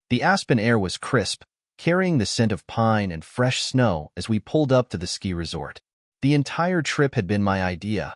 The aspen air was crisp, carrying the scent of pine and fresh snow as we pulled up to the ski resort. The entire trip had been my idea,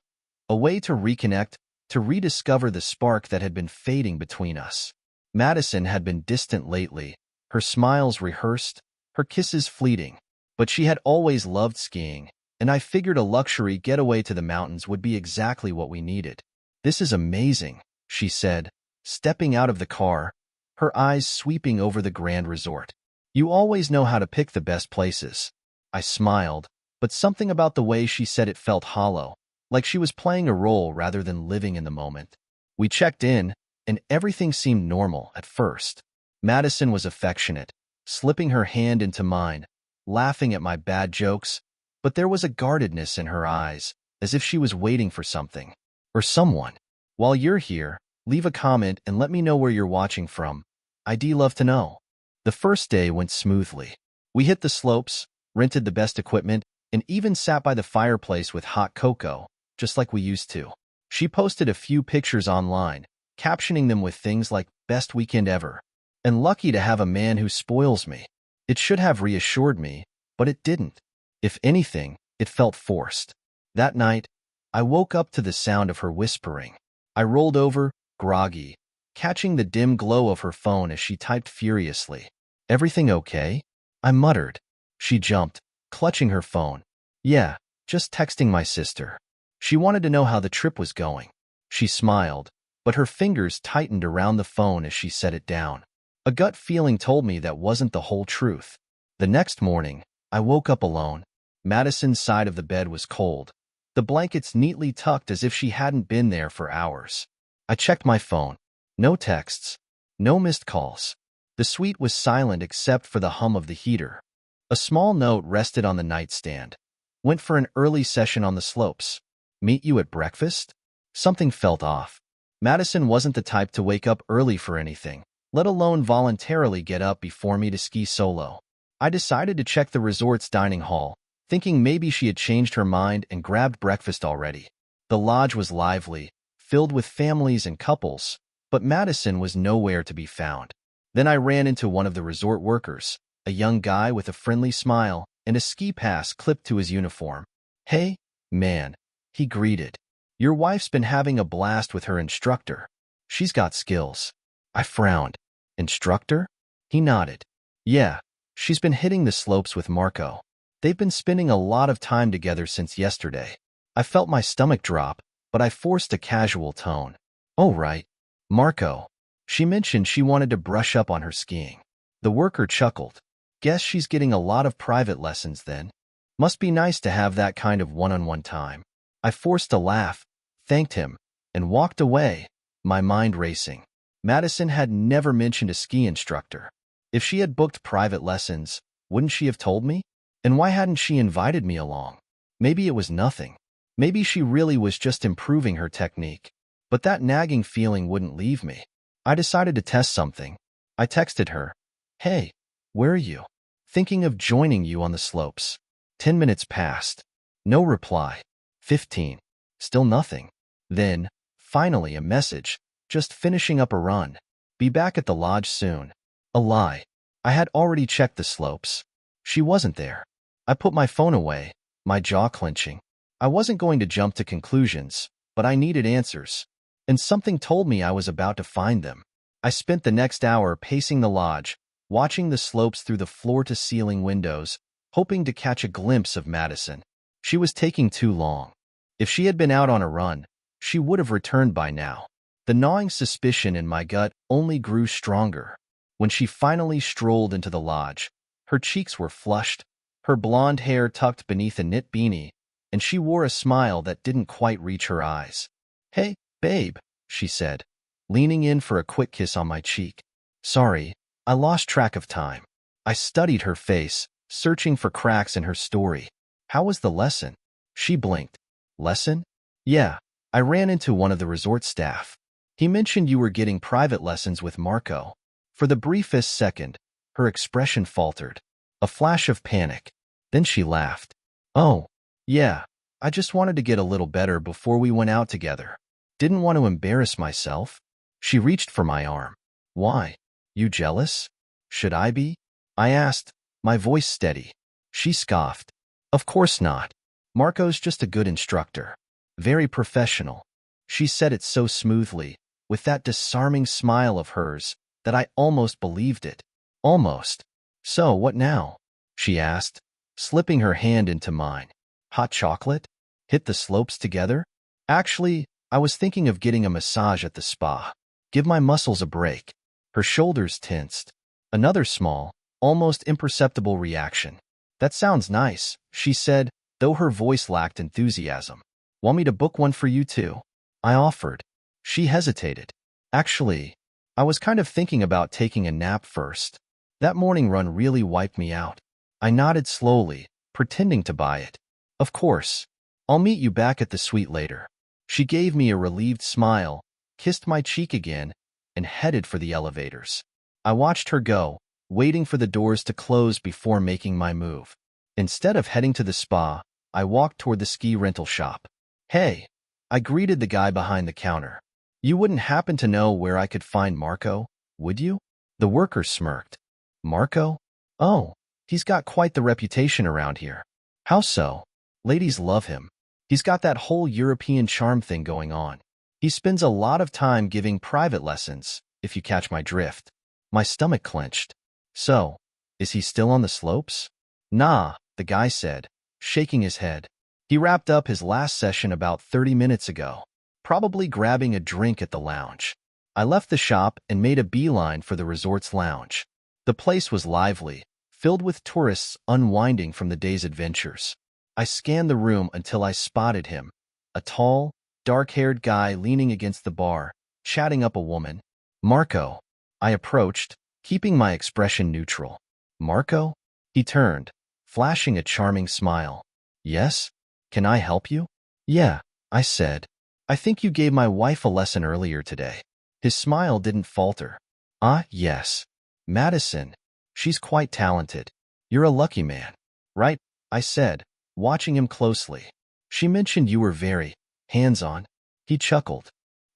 a way to reconnect, to rediscover the spark that had been fading between us. Madison had been distant lately, her smiles rehearsed, her kisses fleeting, but she had always loved skiing, and I figured a luxury getaway to the mountains would be exactly what we needed. "This is amazing," she said, stepping out of the car, her eyes sweeping over the grand resort. "You always know how to pick the best places." I smiled, but something about the way she said it felt hollow, like she was playing a role rather than living in the moment. We checked in, and everything seemed normal at first. Madison was affectionate, slipping her hand into mine, laughing at my bad jokes, but there was a guardedness in her eyes, as if she was waiting for something. Or someone. "While you're here, leave a comment and let me know where you're watching from. I'd love to know." The first day went smoothly. We hit the slopes, rented the best equipment, and even sat by the fireplace with hot cocoa, just like we used to. She posted a few pictures online, captioning them with things like "best weekend ever," and "lucky to have a man who spoils me." It should have reassured me, but it didn't. If anything, it felt forced. That night, I woke up to the sound of her whispering. I rolled over, groggy, catching the dim glow of her phone as she typed furiously. "Everything okay?" I muttered. She jumped, clutching her phone. "Yeah, just texting my sister." She wanted to know how the trip was going. She smiled, but her fingers tightened around the phone as she set it down. A gut feeling told me that wasn't the whole truth. The next morning, I woke up alone. Madison's side of the bed was cold, the blankets neatly tucked as if she hadn't been there for hours. I checked my phone. No texts, no missed calls. The suite was silent except for the hum of the heater. A small note rested on the nightstand. "Went for an early session on the slopes. Meet you at breakfast?" Something felt off. Madison wasn't the type to wake up early for anything, let alone voluntarily get up before me to ski solo. I decided to check the resort's dining hall, thinking maybe she had changed her mind and grabbed breakfast already. The lodge was lively, filled with families and couples, but Madison was nowhere to be found. Then I ran into one of the resort workers, a young guy with a friendly smile and a ski pass clipped to his uniform. "Hey, man," he greeted. "Your wife's been having a blast with her instructor. She's got skills." I frowned. "Instructor?" He nodded. "Yeah, she's been hitting the slopes with Marco. They've been spending a lot of time together since yesterday." I felt my stomach drop, but I forced a casual tone. "Oh, right. Marco. She mentioned she wanted to brush up on her skiing." The worker chuckled. "Guess she's getting a lot of private lessons then. Must be nice to have that kind of one-on-one time." I forced a laugh, thanked him, and walked away, my mind racing. Madison had never mentioned a ski instructor. If she had booked private lessons, wouldn't she have told me? And why hadn't she invited me along? Maybe it was nothing. Maybe she really was just improving her technique. But that nagging feeling wouldn't leave me. I decided to test something. I texted her, "Hey, where are you? Thinking of joining you on the slopes." 10 minutes passed. No reply. 15. Still nothing. Then, finally, a message. "Just finishing up a run. Be back at the lodge soon." A lie. I had already checked the slopes. She wasn't there. I put my phone away, my jaw clenching. I wasn't going to jump to conclusions, but I needed answers. And something told me I was about to find them. I spent the next hour pacing the lodge, watching the slopes through the floor-to-ceiling windows, hoping to catch a glimpse of Madison. She was taking too long. If she had been out on a run, she would have returned by now. The gnawing suspicion in my gut only grew stronger. When she finally strolled into the lodge, her cheeks were flushed, her blonde hair tucked beneath a knit beanie, and she wore a smile that didn't quite reach her eyes. "Hey, babe," she said, leaning in for a quick kiss on my cheek. "Sorry, I lost track of time." I studied her face, searching for cracks in her story. "How was the lesson?" She blinked. "Lesson? Yeah, I ran into one of the resort staff. He mentioned you were getting private lessons with Marco." For the briefest second, her expression faltered, a flash of panic. Then she laughed. "Oh, yeah, I just wanted to get a little better before we went out together. Didn't want to embarrass myself." She reached for my arm. "Why? You jealous?" Should I be? I asked, my voice steady. She scoffed. Of course not. Marco's just a good instructor. Very professional. She said it so smoothly, with that disarming smile of hers, that I almost believed it. Almost. So, what now? She asked, slipping her hand into mine. Hot chocolate? Hit the slopes together? Actually, I was thinking of getting a massage at the spa. Give my muscles a break. Her shoulders tensed. Another small, almost imperceptible reaction. That sounds nice, she said, though her voice lacked enthusiasm. Want me to book one for you too? I offered. She hesitated. Actually, I was kind of thinking about taking a nap first. That morning run really wiped me out. I nodded slowly, pretending to buy it. Of course. I'll meet you back at the suite later. She gave me a relieved smile, kissed my cheek again, and headed for the elevators. I watched her go, waiting for the doors to close before making my move. Instead of heading to the spa, I walked toward the ski rental shop. Hey, I greeted the guy behind the counter. You wouldn't happen to know where I could find Marco, would you? The worker smirked. Marco? Oh, he's got quite the reputation around here. How so? Ladies love him. He's got that whole European charm thing going on. He spends a lot of time giving private lessons, if you catch my drift. My stomach clenched. So, is he still on the slopes? Nah, the guy said, shaking his head. He wrapped up his last session about 30 minutes ago, probably grabbing a drink at the lounge. I left the shop and made a beeline for the resort's lounge. The place was lively, filled with tourists unwinding from the day's adventures. I scanned the room until I spotted him, a tall, dark-haired guy leaning against the bar, chatting up a woman. Marco. I approached, keeping my expression neutral. Marco? He turned, flashing a charming smile. Yes? Can I help you? Yeah, I said. I think you gave my wife a lesson earlier today. His smile didn't falter. Ah, yes. Madison. She's quite talented. You're a lucky man. Right? I said, watching him closely. She mentioned you were very hands-on. He chuckled.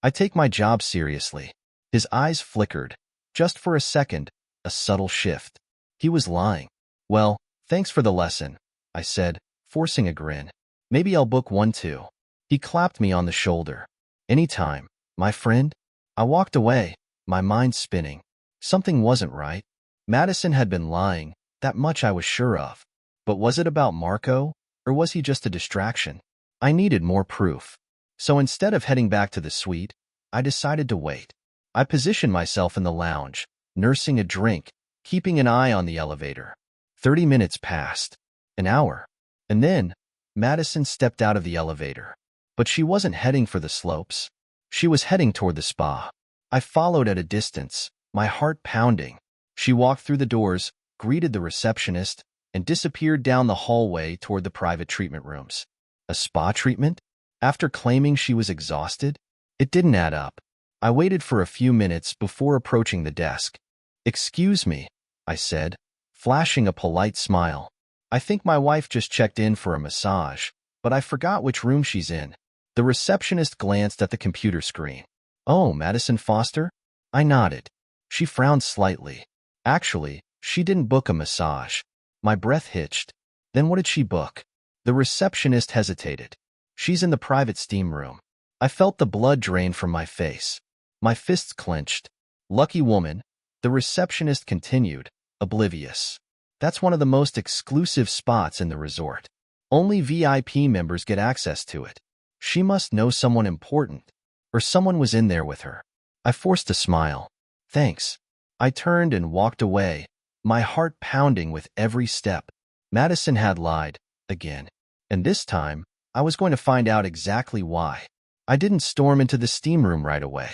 I take my job seriously. His eyes flickered. Just for a second, a subtle shift. He was lying. Well, thanks for the lesson, I said, forcing a grin. Maybe I'll book one too. He clapped me on the shoulder. Anytime, my friend. I walked away, my mind spinning. Something wasn't right. Madison had been lying, that much I was sure of. But was it about Marco, or was he just a distraction? I needed more proof. So instead of heading back to the suite, I decided to wait. I positioned myself in the lounge, nursing a drink, keeping an eye on the elevator. 30 minutes passed. An hour. And then, Madison stepped out of the elevator. But she wasn't heading for the slopes. She was heading toward the spa. I followed at a distance, my heart pounding. She walked through the doors, greeted the receptionist, and disappeared down the hallway toward the private treatment rooms. A spa treatment? After claiming she was exhausted? It didn't add up. I waited for a few minutes before approaching the desk. Excuse me, I said, flashing a polite smile. I think my wife just checked in for a massage, but I forgot which room she's in. The receptionist glanced at the computer screen. Oh, Madison Foster? I nodded. She frowned slightly. Actually, she didn't book a massage. My breath hitched. Then what did she book? The receptionist hesitated. She's in the private steam room. I felt the blood drain from my face. My fists clenched. Lucky woman, the receptionist continued, oblivious. That's one of the most exclusive spots in the resort. Only VIP members get access to it. She must know someone important, or someone was in there with her. I forced a smile. Thanks. I turned and walked away, my heart pounding with every step. Madison had lied, again. And this time, I was going to find out exactly why. I didn't storm into the steam room right away.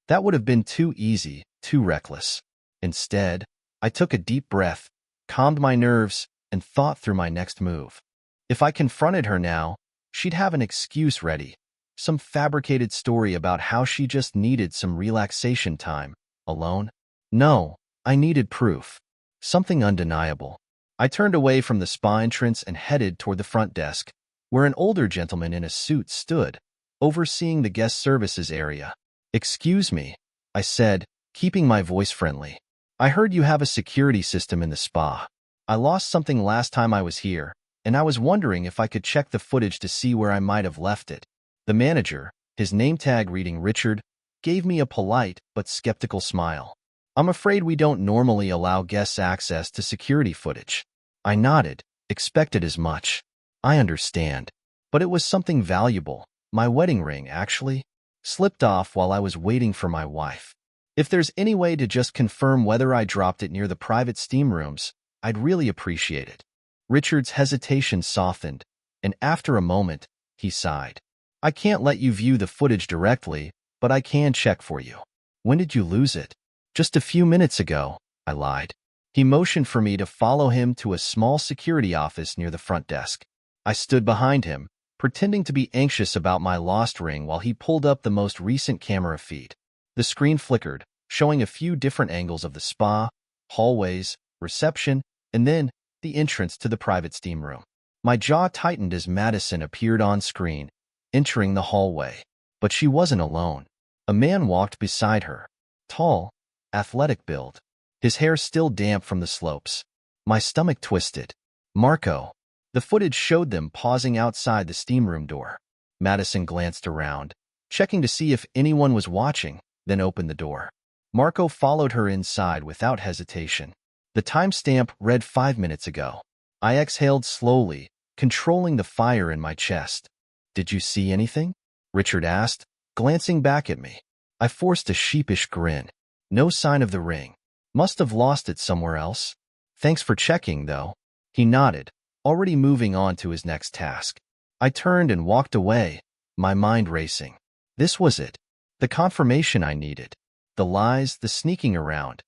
That would have been too easy, too reckless. Instead, I took a deep breath, calmed my nerves, and thought through my next move. If I confronted her now, she'd have an excuse ready, some fabricated story about how she just needed some relaxation time, alone. No, I needed proof. Something undeniable. I turned away from the spa entrance and headed toward the front desk, where an older gentleman in a suit stood, overseeing the guest services area. Excuse me, I said, keeping my voice friendly. I heard you have a security system in the spa. I lost something last time I was here, and I was wondering if I could check the footage to see where I might have left it. The manager, his name tag reading Richard, gave me a polite but skeptical smile. I'm afraid we don't normally allow guests access to security footage. I nodded, expected as much. I understand. But it was something valuable. My wedding ring, actually. Slipped off while I was waiting for my wife. If there's any way to just confirm whether I dropped it near the private steam rooms, I'd really appreciate it. Richard's hesitation softened, and after a moment, he sighed. I can't let you view the footage directly, but I can check for you. When did you lose it? Just a few minutes ago, I lied. He motioned for me to follow him to a small security office near the front desk. I stood behind him, pretending to be anxious about my lost ring while he pulled up the most recent camera feed. The screen flickered, showing a few different angles of the spa, hallways, reception, and then the entrance to the private steam room. My jaw tightened as Madison appeared on screen, entering the hallway. But she wasn't alone. A man walked beside her. Tall, athletic build. His hair still damp from the slopes. My stomach twisted. Marco. The footage showed them pausing outside the steam room door. Madison glanced around, checking to see if anyone was watching, then opened the door. Marco followed her inside without hesitation. The timestamp read 5 minutes ago. I exhaled slowly, controlling the fire in my chest. Did you see anything? Richard asked, glancing back at me. I forced a sheepish grin. No sign of the ring. Must have lost it somewhere else. Thanks for checking, though. He nodded, already moving on to his next task. I turned and walked away, my mind racing. This was it. The confirmation I needed. The lies, the sneaking around.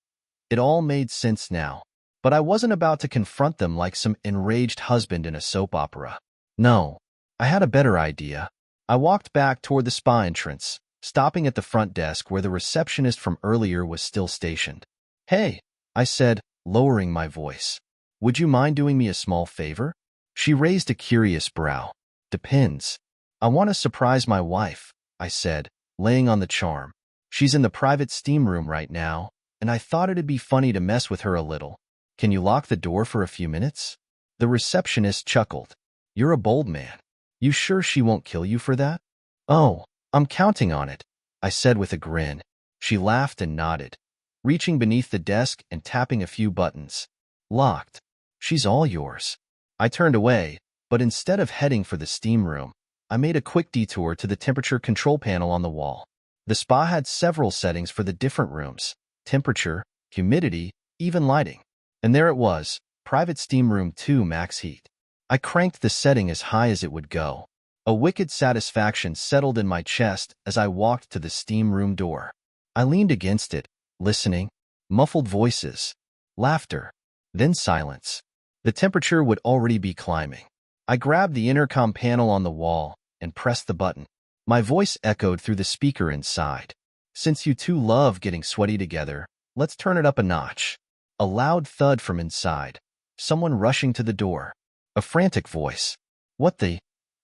It all made sense now. But I wasn't about to confront them like some enraged husband in a soap opera. No, I had a better idea. I walked back toward the spa entrance, stopping at the front desk where the receptionist from earlier was still stationed. Hey, I said, lowering my voice. Would you mind doing me a small favor? She raised a curious brow. Depends. I want to surprise my wife, I said, laying on the charm. She's in the private steam room right now, and I thought it'd be funny to mess with her a little. Can you lock the door for a few minutes? The receptionist chuckled. You're a bold man. You sure she won't kill you for that? Oh, I'm counting on it, I said with a grin. She laughed and nodded, reaching beneath the desk and tapping a few buttons. Locked. She's all yours. I turned away, but instead of heading for the steam room, I made a quick detour to the temperature control panel on the wall. The spa had several settings for the different rooms: temperature, humidity, even lighting. And there it was, private steam room 2 max heat. I cranked the setting as high as it would go. A wicked satisfaction settled in my chest as I walked to the steam room door. I leaned against it, listening. Muffled voices, laughter, then silence. The temperature would already be climbing. I grabbed the intercom panel on the wall and pressed the button. My voice echoed through the speaker inside. Since you two love getting sweaty together, let's turn it up a notch. A loud thud from inside. Someone rushing to the door. A frantic voice. What the?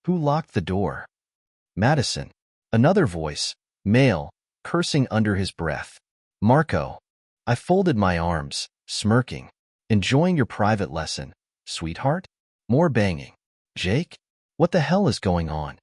Who locked the door? Madison. Another voice, male, cursing under his breath. Marco. I folded my arms, smirking. Enjoying your private lesson, sweetheart? More banging. Jake? What the hell is going on?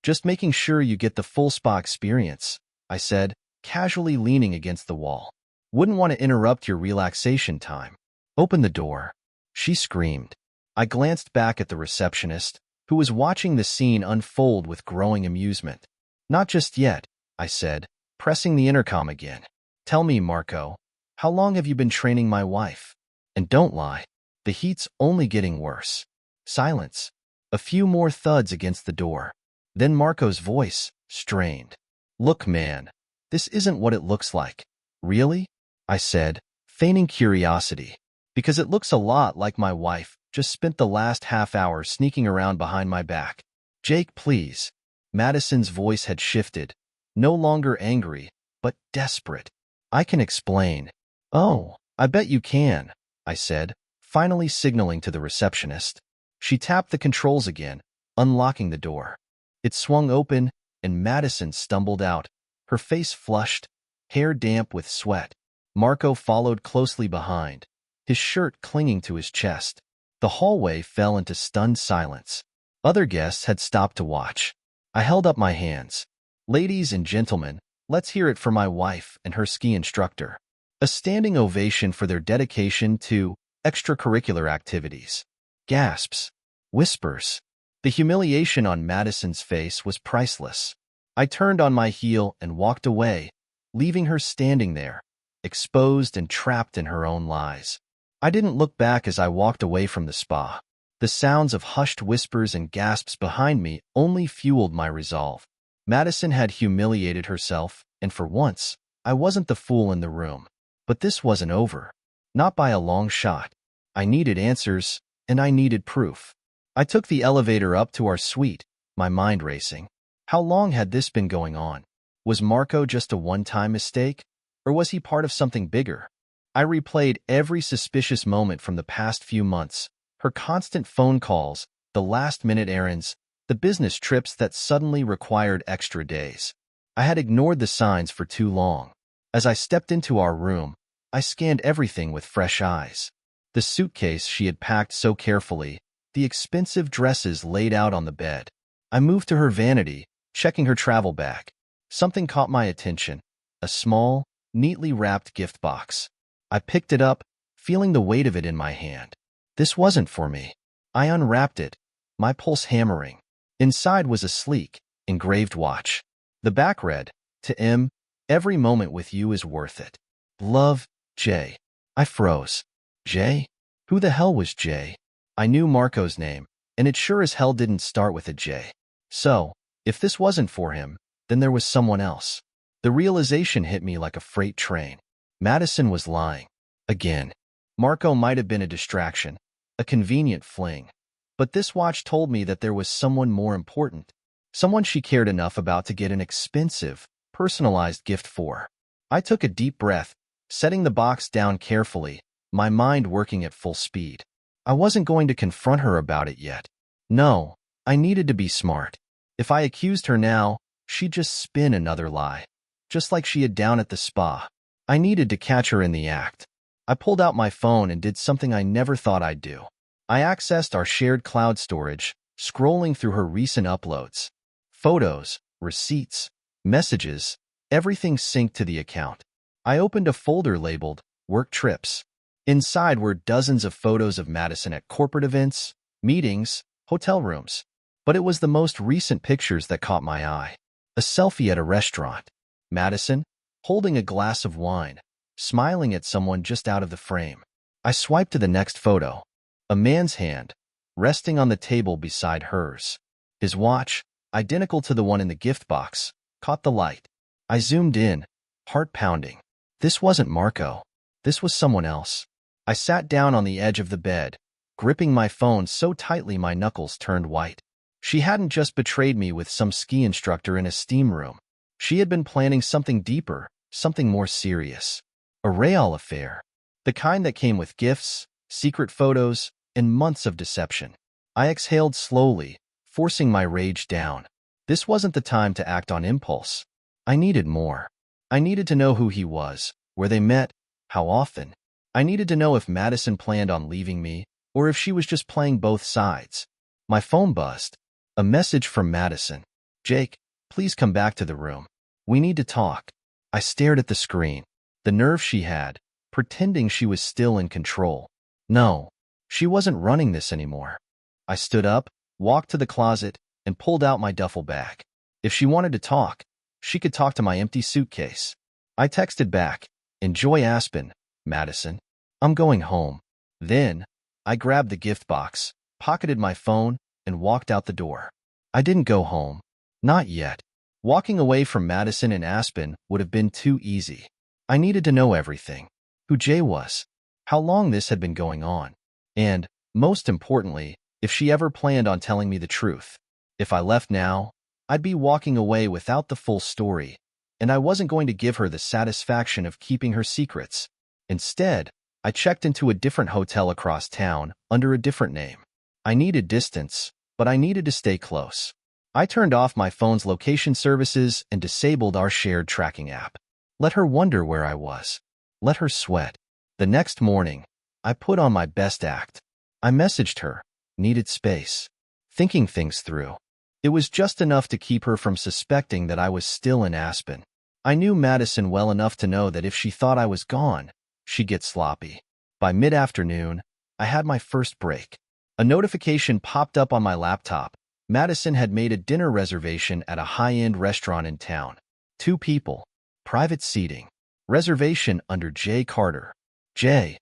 Just making sure you get the full spa experience, I said, casually leaning against the wall. Wouldn't want to interrupt your relaxation time. Open the door. She screamed. I glanced back at the receptionist, who was watching the scene unfold with growing amusement. Not just yet, I said, pressing the intercom again. Tell me, Marco, how long have you been training my wife? And don't lie, the heat's only getting worse. Silence. A few more thuds against the door. Then Marco's voice, strained. Look, man, this isn't what it looks like. Really? I said, feigning curiosity. Because it looks a lot like my wife just spent the last half hour sneaking around behind my back. Jake, please. Madison's voice had shifted, no longer angry, but desperate. I can explain. Oh, I bet you can, I said, finally signaling to the receptionist. She tapped the controls again, unlocking the door. It swung open, and Madison stumbled out, her face flushed, hair damp with sweat. Marco followed closely behind, his shirt clinging to his chest. The hallway fell into stunned silence. Other guests had stopped to watch. I held up my hands. Ladies and gentlemen, let's hear it for my wife and her ski instructor. A standing ovation for their dedication to extracurricular activities. Gasps. Whispers. The humiliation on Madison's face was priceless. I turned on my heel and walked away, leaving her standing there, exposed and trapped in her own lies. I didn't look back as I walked away from the spa. The sounds of hushed whispers and gasps behind me only fueled my resolve. Madison had humiliated herself, and for once, I wasn't the fool in the room. But this wasn't over. Not by a long shot. I needed answers, and I needed proof. I took the elevator up to our suite, my mind racing. How long had this been going on? Was Marco just a one-time mistake? Or was he part of something bigger? I replayed every suspicious moment from the past few months. Her constant phone calls, the last-minute errands, the business trips that suddenly required extra days. I had ignored the signs for too long. As I stepped into our room, I scanned everything with fresh eyes. The suitcase she had packed so carefully, the expensive dresses laid out on the bed. I moved to her vanity, checking her travel bag. Something caught my attention, a small, neatly wrapped gift box. I picked it up, feeling the weight of it in my hand. This wasn't for me. I unwrapped it, my pulse hammering. Inside was a sleek, engraved watch. The back read, "To M, every moment with you is worth it. Love, Jay." I froze. Jay? Who the hell was Jay? I knew Marco's name, and it sure as hell didn't start with a J. So, if this wasn't for him, then there was someone else. The realization hit me like a freight train. Madison was lying. Again. Marco might have been a distraction, a convenient fling. But this watch told me that there was someone more important, someone she cared enough about to get an expensive, personalized gift for. I took a deep breath, setting the box down carefully, my mind working at full speed. I wasn't going to confront her about it yet. No, I needed to be smart. If I accused her now, she'd just spin another lie, just like she had down at the spa. I needed to catch her in the act. I pulled out my phone and did something I never thought I'd do. I accessed our shared cloud storage, scrolling through her recent uploads. Photos, receipts, messages, everything synced to the account. I opened a folder labeled Work Trips. Inside were dozens of photos of Madison at corporate events, meetings, hotel rooms. But it was the most recent pictures that caught my eye. A selfie at a restaurant. Madison, holding a glass of wine, smiling at someone just out of the frame. I swiped to the next photo. A man's hand, resting on the table beside hers. His watch, identical to the one in the gift box, caught the light. I zoomed in, heart pounding. This wasn't Marco. This was someone else. I sat down on the edge of the bed, gripping my phone so tightly my knuckles turned white. She hadn't just betrayed me with some ski instructor in a steam room. She had been planning something deeper, something more serious. A real affair. The kind that came with gifts, secret photos, and months of deception. I exhaled slowly, forcing my rage down. This wasn't the time to act on impulse. I needed more. I needed to know who he was, where they met, how often. I needed to know if Madison planned on leaving me, or if she was just playing both sides. My phone buzzed. A message from Madison. "Jake, please come back to the room. We need to talk." I stared at the screen. The nerve she had, pretending she was still in control. No, she wasn't running this anymore. I stood up, walked to the closet, and pulled out my duffel bag. If she wanted to talk, she could talk to my empty suitcase. I texted back, "Enjoy Aspen, Madison. I'm going home." Then, I grabbed the gift box, pocketed my phone, and walked out the door. I didn't go home. Not yet. Walking away from Madison and Aspen would have been too easy. I needed to know everything. Who Jay was, how long this had been going on, and, most importantly, if she ever planned on telling me the truth. If I left now, I'd be walking away without the full story, and I wasn't going to give her the satisfaction of keeping her secrets. Instead, I checked into a different hotel across town under a different name. I needed distance, but I needed to stay close. I turned off my phone's location services and disabled our shared tracking app. Let her wonder where I was. Let her sweat. The next morning, I put on my best act. I messaged her, needed space, thinking things through. It was just enough to keep her from suspecting that I was still in Aspen. I knew Madison well enough to know that if she thought I was gone, she'd get sloppy. By mid-afternoon, I had my first break. A notification popped up on my laptop. Madison had made a dinner reservation at a high-end restaurant in town. 2 people, private seating, reservation under J. Carter. J.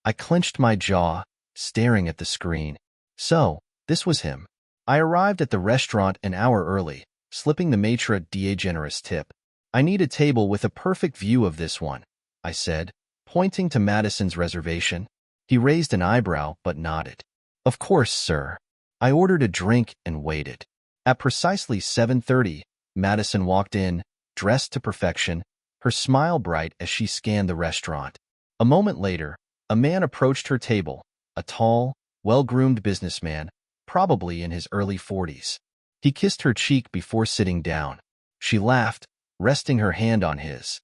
I clenched my jaw, staring at the screen. So, this was him. I arrived at the restaurant an hour early, slipping the maitre d' a generous tip. I need a table with a perfect view of this one, I said, pointing to Madison's reservation. He raised an eyebrow but nodded. Of course, sir. I ordered a drink and waited. At precisely 7:30, Madison walked in, dressed to perfection, her smile bright as she scanned the restaurant. A moment later, a man approached her table, a tall, well-groomed businessman, probably in his early 40s. He kissed her cheek before sitting down. She laughed, resting her hand on his.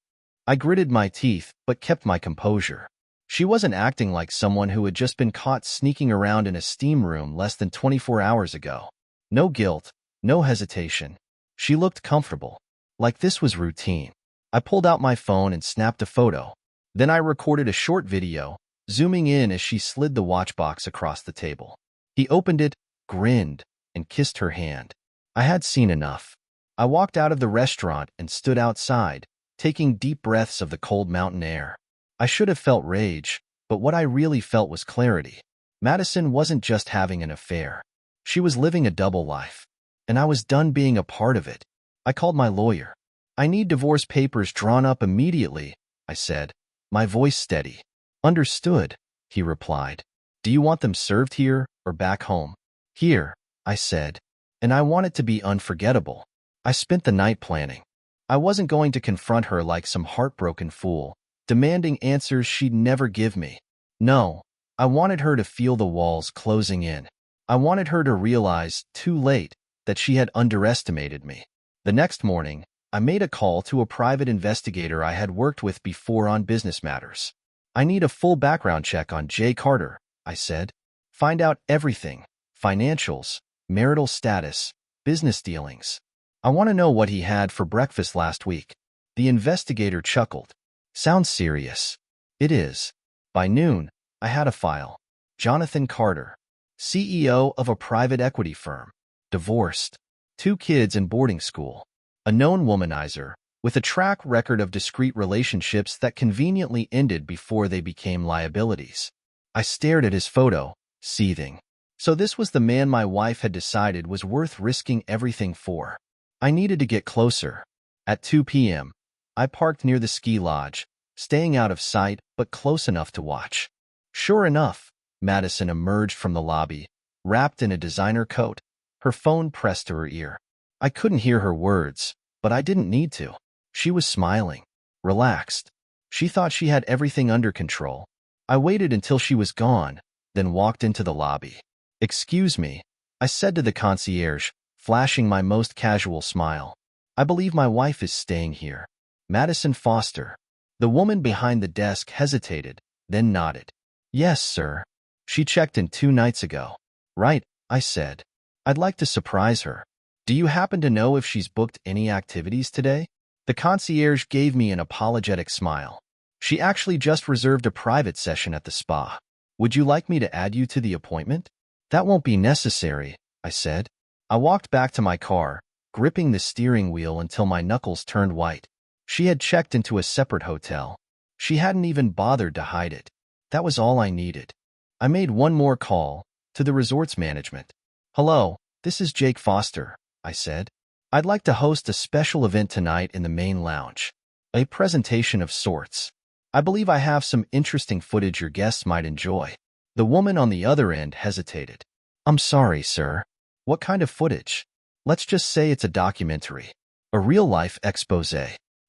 I gritted my teeth but kept my composure. She wasn't acting like someone who had just been caught sneaking around in a steam room less than 24 hours ago. No guilt, no hesitation. She looked comfortable, like this was routine. I pulled out my phone and snapped a photo. Then I recorded a short video, zooming in as she slid the watch box across the table. He opened it, grinned, and kissed her hand. I had seen enough. I walked out of the restaurant and stood outside, taking deep breaths of the cold mountain air. I should have felt rage, but what I really felt was clarity. Madison wasn't just having an affair. She was living a double life, and I was done being a part of it. I called my lawyer. I need divorce papers drawn up immediately, I said, my voice steady. Understood, he replied. Do you want them served here or back home? Here, I said, and I want it to be unforgettable. I spent the night planning. I wasn't going to confront her like some heartbroken fool, demanding answers she'd never give me. No, I wanted her to feel the walls closing in. I wanted her to realize, too late, that she had underestimated me. The next morning, I made a call to a private investigator I had worked with before on business matters. I need a full background check on J. Carter, I said. Find out everything, financials, marital status, business dealings. I want to know what he had for breakfast last week. The investigator chuckled. Sounds serious. It is. By noon, I had a file. Jonathan Carter, CEO of a private equity firm, divorced, 2 kids in boarding school, a known womanizer, with a track record of discreet relationships that conveniently ended before they became liabilities. I stared at his photo, seething. So this was the man my wife had decided was worth risking everything for. I needed to get closer. At 2 p.m., I parked near the ski lodge, staying out of sight but close enough to watch. Sure enough, Madison emerged from the lobby, wrapped in a designer coat, her phone pressed to her ear. I couldn't hear her words, but I didn't need to. She was smiling, relaxed. She thought she had everything under control. I waited until she was gone, then walked into the lobby. Excuse me, I said to the concierge, flashing my most casual smile. I believe my wife is staying here. Madison Foster. The woman behind the desk hesitated, then nodded. Yes, sir. She checked in 2 nights ago. Right, I said. I'd like to surprise her. Do you happen to know if she's booked any activities today? The concierge gave me an apologetic smile. She actually just reserved a private session at the spa. Would you like me to add you to the appointment? That won't be necessary, I said. I walked back to my car, gripping the steering wheel until my knuckles turned white. She had checked into a separate hotel. She hadn't even bothered to hide it. That was all I needed. I made one more call, to the resort's management. Hello, this is Jake Foster, I said. I'd like to host a special event tonight in the main lounge. A presentation of sorts. I believe I have some interesting footage your guests might enjoy. The woman on the other end hesitated. I'm sorry, sir. What kind of footage? Let's just say it's a documentary. A real-life expose.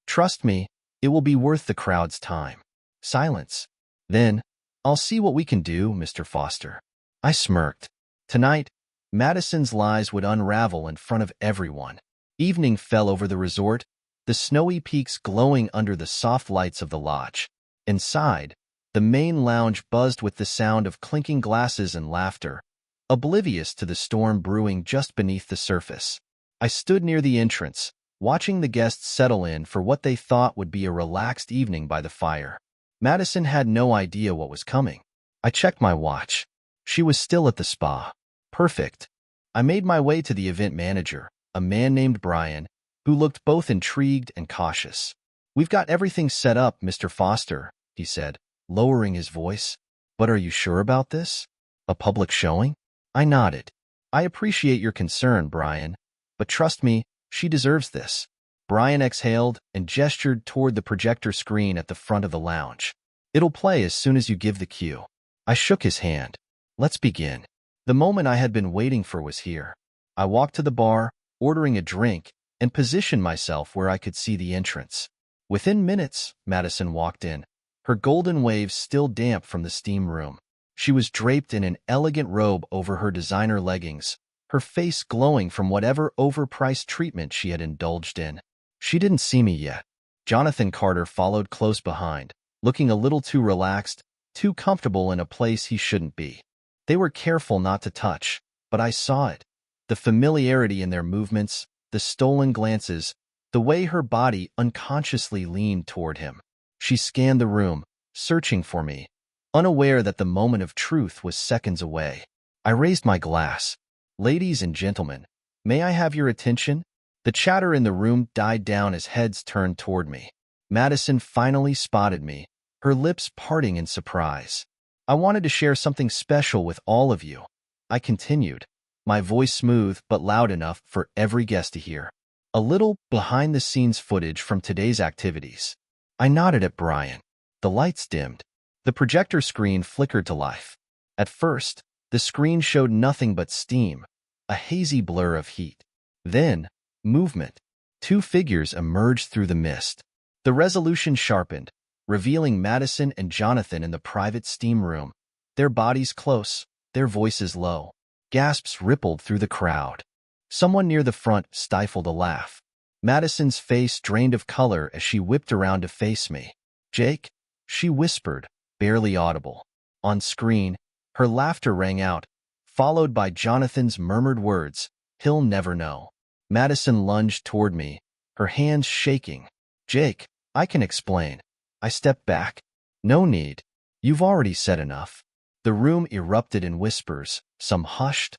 Trust me, it will be worth the crowd's time. Silence. Then, I'll see what we can do, Mr. Foster. I smirked. Tonight, Madison's lies would unravel in front of everyone. Evening fell over the resort, the snowy peaks glowing under the soft lights of the lodge. Inside, the main lounge buzzed with the sound of clinking glasses and laughter, oblivious to the storm brewing just beneath the surface. I stood near the entrance, watching the guests settle in for what they thought would be a relaxed evening by the fire. Madison had no idea what was coming. I checked my watch. She was still at the spa. Perfect. I made my way to the event manager, a man named Brian, who looked both intrigued and cautious. "We've got everything set up, Mr. Foster," he said, lowering his voice. "But are you sure about this? A public showing?" I nodded. "I appreciate your concern, Brian, but trust me, she deserves this." Brian exhaled and gestured toward the projector screen at the front of the lounge. "It'll play as soon as you give the cue." I shook his hand. "Let's begin." The moment I had been waiting for was here. I walked to the bar, ordering a drink, and positioned myself where I could see the entrance. Within minutes, Madison walked in, her golden waves still damp from the steam room. She was draped in an elegant robe over her designer leggings, her face glowing from whatever overpriced treatment she had indulged in. She didn't see me yet. Jonathan Carter followed close behind, looking a little too relaxed, too comfortable in a place he shouldn't be. They were careful not to touch, but I saw it. The familiarity in their movements, the stolen glances, the way her body unconsciously leaned toward him. She scanned the room, searching for me, unaware that the moment of truth was seconds away. I raised my glass. "Ladies and gentlemen, may I have your attention?" The chatter in the room died down as heads turned toward me. Madison finally spotted me, her lips parting in surprise. "I wanted to share something special with all of you," I continued, my voice smooth but loud enough for every guest to hear. "A little behind-the-scenes footage from today's activities." I nodded at Brian. The lights dimmed. The projector screen flickered to life. At first, the screen showed nothing but steam, a hazy blur of heat. Then, movement. Two figures emerged through the mist. The resolution sharpened, revealing Madison and Jonathan in the private steam room, their bodies close, their voices low. Gasps rippled through the crowd. Someone near the front stifled a laugh. Madison's face drained of color as she whipped around to face me. "Jake," she whispered, barely audible. On screen, her laughter rang out, followed by Jonathan's murmured words, "He'll never know." Madison lunged toward me, her hands shaking. "Jake, I can explain." I stepped back. "No need. You've already said enough." The room erupted in whispers, some hushed,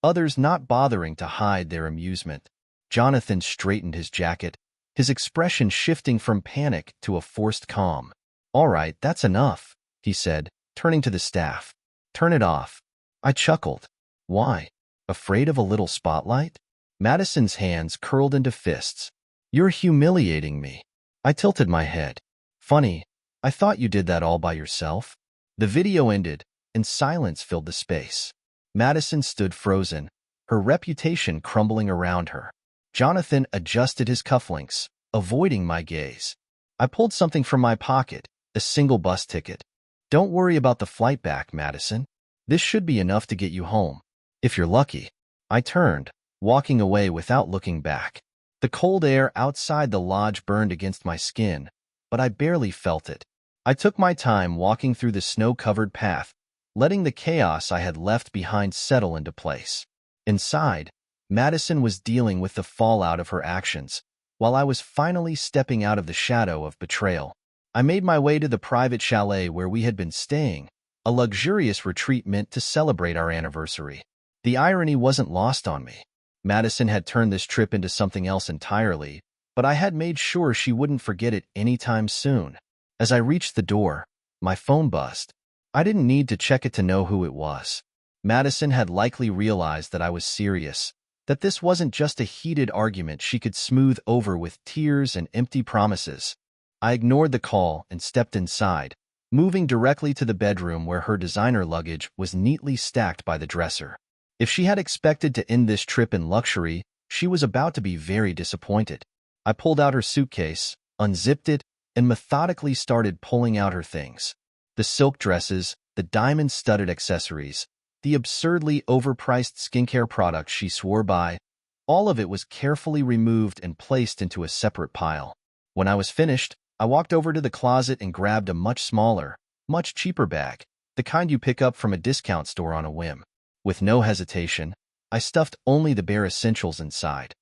others not bothering to hide their amusement. Jonathan straightened his jacket, his expression shifting from panic to a forced calm. "All right, that's enough," he said, turning to the staff. "Turn it off." I chuckled. "Why? Afraid of a little spotlight?" Madison's hands curled into fists. "You're humiliating me." I tilted my head. "Funny, I thought you did that all by yourself." The video ended, and silence filled the space. Madison stood frozen, her reputation crumbling around her. Jonathan adjusted his cufflinks, avoiding my gaze. I pulled something from my pocket, a single bus ticket. "Don't worry about the flight back, Madison. This should be enough to get you home, if you're lucky." I turned, walking away without looking back. The cold air outside the lodge burned against my skin, but I barely felt it. I took my time walking through the snow-covered path, letting the chaos I had left behind settle into place. Inside, Madison was dealing with the fallout of her actions, while I was finally stepping out of the shadow of betrayal. I made my way to the private chalet where we had been staying, a luxurious retreat meant to celebrate our anniversary. The irony wasn't lost on me. Madison had turned this trip into something else entirely, but I had made sure she wouldn't forget it anytime soon. As I reached the door, my phone buzzed. I didn't need to check it to know who it was. Madison had likely realized that I was serious, that this wasn't just a heated argument she could smooth over with tears and empty promises. I ignored the call and stepped inside, moving directly to the bedroom where her designer luggage was neatly stacked by the dresser. If she had expected to end this trip in luxury, she was about to be very disappointed. I pulled out her suitcase, unzipped it, and methodically started pulling out her things. The silk dresses, the diamond-studded accessories, the absurdly overpriced skincare products she swore by, all of it was carefully removed and placed into a separate pile. When I was finished, I walked over to the closet and grabbed a much smaller, much cheaper bag, the kind you pick up from a discount store on a whim. With no hesitation, I stuffed only the bare essentials inside.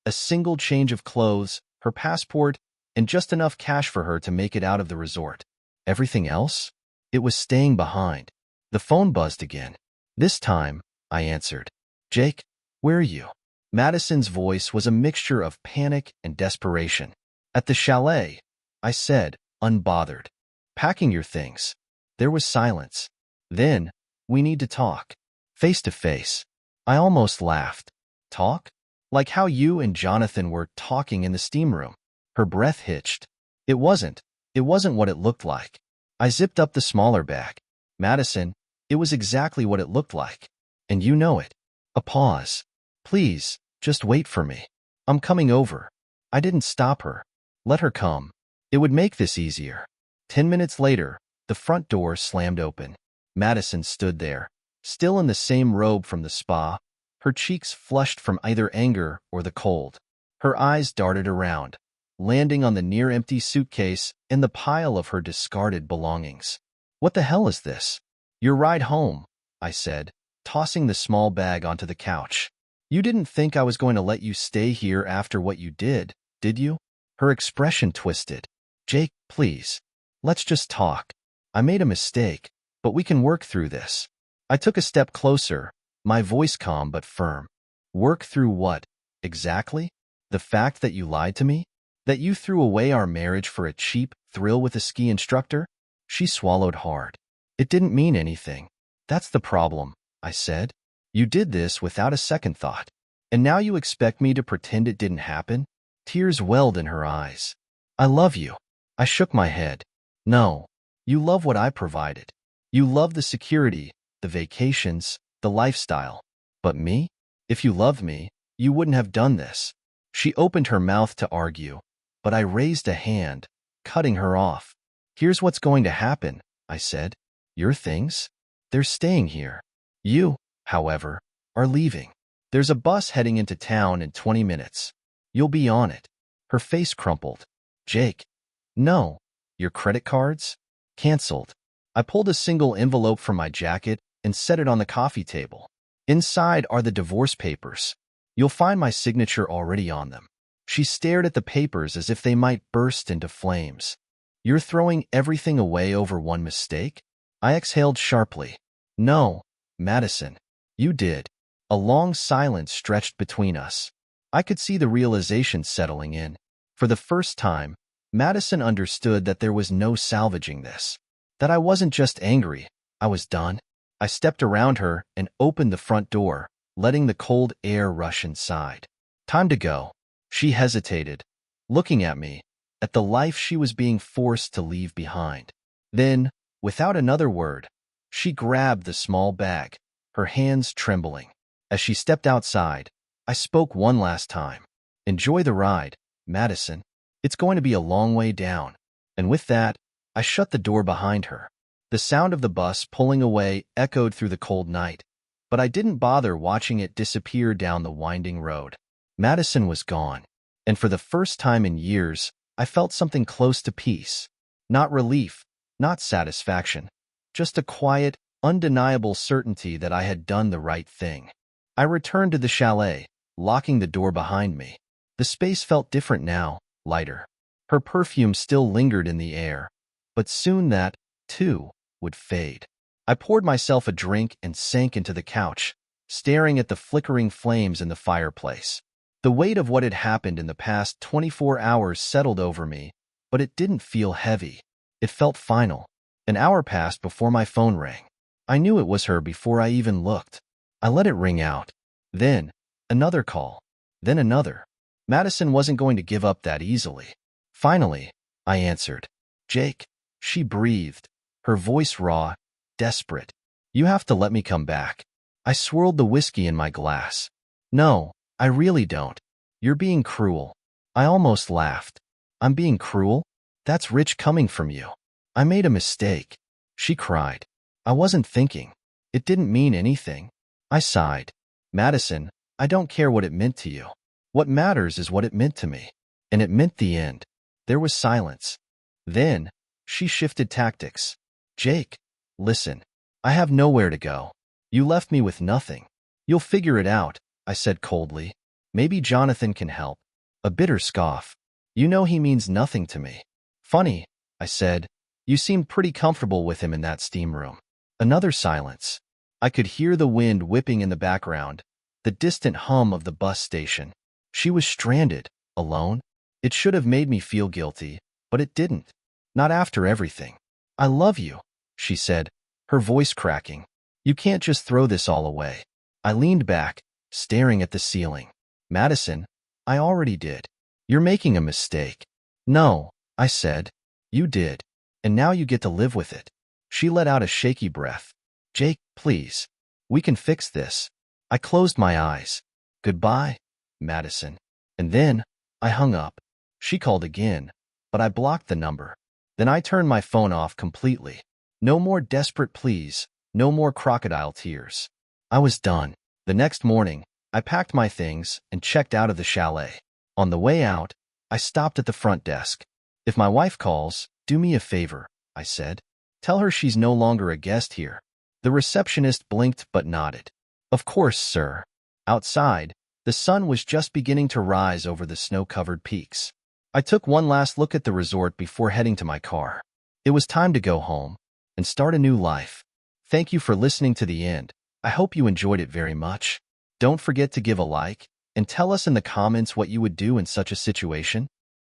A single change of clothes, her passport, and just enough cash for her to make it out of the resort. Everything else? It was staying behind. The phone buzzed again. This time, I answered. Jake, where are you? Madison's voice was a mixture of panic and desperation. At the chalet, I said, unbothered. Packing your things. There was silence. Then, we need to talk. Face to face. I almost laughed. Talk? Like how you and Jonathan were talking in the steam room. Her breath hitched. It wasn't what it looked like. I zipped up the smaller bag. Madison, it was exactly what it looked like. And you know it. A pause. Please, just wait for me. I'm coming over. I didn't stop her. Let her come. It would make this easier. 10 minutes later, the front door slammed open. Madison stood there, still in the same robe from the spa, her cheeks flushed from either anger or the cold. Her eyes darted around, landing on the near-empty suitcase and the pile of her discarded belongings. What the hell is this? Your ride home, I said, tossing the small bag onto the couch. You didn't think I was going to let you stay here after what you did you? Her expression twisted. Jake, please. Let's just talk. I made a mistake, but we can work through this. I took a step closer, my voice calm but firm. Work through what, exactly? The fact that you lied to me? That you threw away our marriage for a cheap thrill with a ski instructor? She swallowed hard. It didn't mean anything. That's the problem, I said. You did this without a second thought. And now you expect me to pretend it didn't happen? Tears welled in her eyes. I love you. I shook my head. No, you love what I provided. You love the security, the vacations, the lifestyle. But me? If you loved me, you wouldn't have done this. She opened her mouth to argue, but I raised a hand, cutting her off. Here's what's going to happen, I said. Your things? They're staying here. You, however, are leaving. There's a bus heading into town in 20 minutes. You'll be on it. Her face crumpled. Jake. No. Your credit cards? Canceled. I pulled a single envelope from my jacket and set it on the coffee table. Inside are the divorce papers. You'll find my signature already on them. She stared at the papers as if they might burst into flames. You're throwing everything away over one mistake? I exhaled sharply. No, Madison. You did. A long silence stretched between us. I could see the realization settling in. For the first time, Madison understood that there was no salvaging this. That I wasn't just angry, I was done. I stepped around her and opened the front door, letting the cold air rush inside. Time to go. She hesitated, looking at me, at the life she was being forced to leave behind. Then, without another word, she grabbed the small bag, her hands trembling. As she stepped outside, I spoke one last time. Enjoy the ride, Madison. It's going to be a long way down. And with that, I shut the door behind her. The sound of the bus pulling away echoed through the cold night, but I didn't bother watching it disappear down the winding road. Madison was gone, and for the first time in years, I felt something close to peace. Not relief, not satisfaction, just a quiet, undeniable certainty that I had done the right thing. I returned to the chalet, locking the door behind me. The space felt different now, lighter. Her perfume still lingered in the air, but soon that, too, would fade. I poured myself a drink and sank into the couch, staring at the flickering flames in the fireplace. The weight of what had happened in the past 24 hours settled over me, but it didn't feel heavy. It felt final. An hour passed before my phone rang. I knew it was her before I even looked. I let it ring out. Then, another call. Then another. Madison wasn't going to give up that easily. Finally, I answered. Jake, she breathed, her voice raw, desperate. You have to let me come back. I swirled the whiskey in my glass. No, I really don't. You're being cruel. I almost laughed. I'm being cruel? That's rich coming from you. I made a mistake. She cried. I wasn't thinking. It didn't mean anything. I sighed. Madison, I don't care what it meant to you. What matters is what it meant to me. And it meant the end. There was silence. Then, she shifted tactics. Jake, listen. I have nowhere to go. You left me with nothing. You'll figure it out, I said coldly. Maybe Jonathan can help. A bitter scoff. You know he means nothing to me. Funny, I said. You seemed pretty comfortable with him in that steam room. Another silence. I could hear the wind whipping in the background, the distant hum of the bus station. She was stranded, alone. It should have made me feel guilty, but it didn't. Not after everything. I love you, she said, her voice cracking. You can't just throw this all away. I leaned back, staring at the ceiling. Madison, I already did. You're making a mistake. No, I said. You did. And now you get to live with it. She let out a shaky breath. Jake, please. We can fix this. I closed my eyes. Goodbye, Madison. And then, I hung up. She called again, but I blocked the number. Then I turned my phone off completely. No more desperate pleas, no more crocodile tears. I was done. The next morning, I packed my things and checked out of the chalet. On the way out, I stopped at the front desk. If my wife calls, do me a favor, I said. Tell her she's no longer a guest here. The receptionist blinked but nodded. Of course, sir. Outside, the sun was just beginning to rise over the snow-covered peaks. I took one last look at the resort before heading to my car. It was time to go home and start a new life. Thank you for listening to the end. I hope you enjoyed it very much. Don't forget to give a like and tell us in the comments what you would do in such a situation.